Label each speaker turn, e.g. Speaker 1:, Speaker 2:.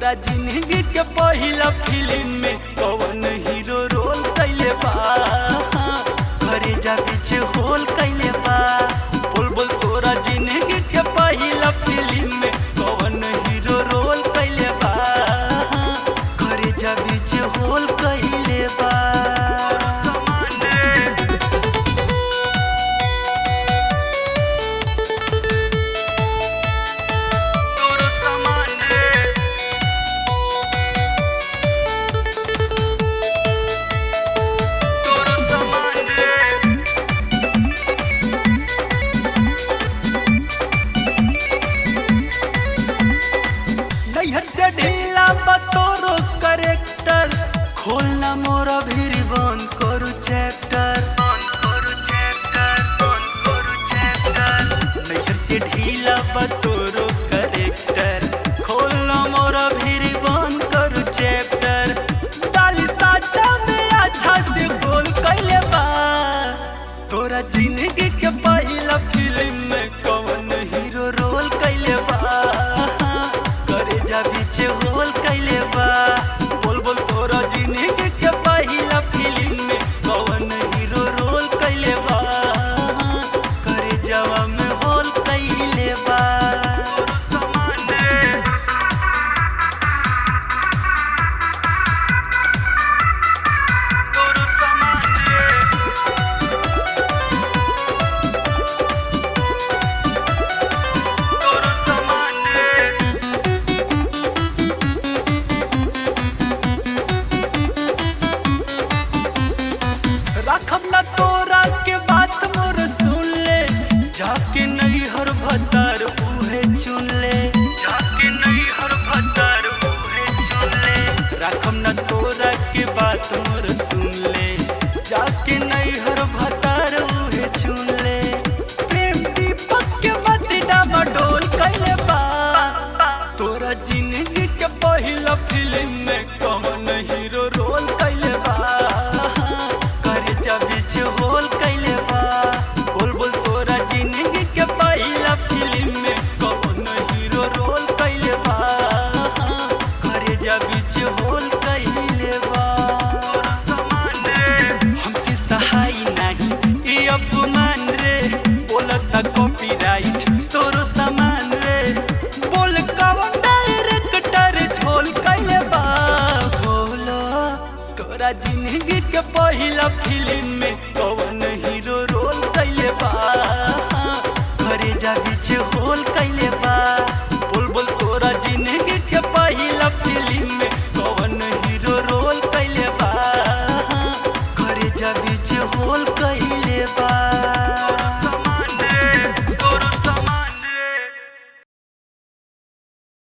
Speaker 1: तोरा जिंदगी के पहिला फिल्म में कौन हीरो रोल कैले बा। घरे जा बीच होल कैले बा। बोल बोल तोरा जिंदगी के पहिला फिल्म में कौन हीरो रोल कैले बा। घरे जा बीच होल कैले बा। ढीला बतोरो करेक्टर खोलना मोरा भीरी बंद करू चैप्टर नैहर से ढीला बतोरो करेक्टर खोलना मोरा भीरी बंद करू चैप्टर। डाली साचा में अच्छा से गोल कैले बा। तोरा जिंदगी के पहिला फिल्म में कौन हीरो रोल कैले बा। बीच होल कैले बा। बोल बोल तोरा जिंदगी के पहिला फिल्म में कौन हीरो रोल कैले बा। करे जवा में होल कैले बा। रखब ना तोरा के बात मोर सुन ले। जाके नैहर भतार उहे चुन ले। जाके नैहर भतार उहे चुन ले। रखब ना तोरा के बात मोर सुन ले। जाके नैहर भतार उहे चुन ले। प्रेम दीपक के बात डामा डोल कैले बा। तोरा जिंदगी के पहिला फिल्म में कौन हीरो रोल कैले बा। बीच होल कैले बा। बोल बोल तोरा जिंदगी के पहिला फिल्म में कौन हीरो रोल कैले बा। घरे जा बीच होल कैले बा। हमसे सहाय नहीं ये अपमान रे। बोलता कॉपीराइट तोरो सामान रे। बोल कौन डायरेक्टर झोल कैले बा। बोलो तोरा जिंदगी के पहिला फिल्म में कौन हीरो रोल कैले बा। घरे जा बीच होल कैले बा।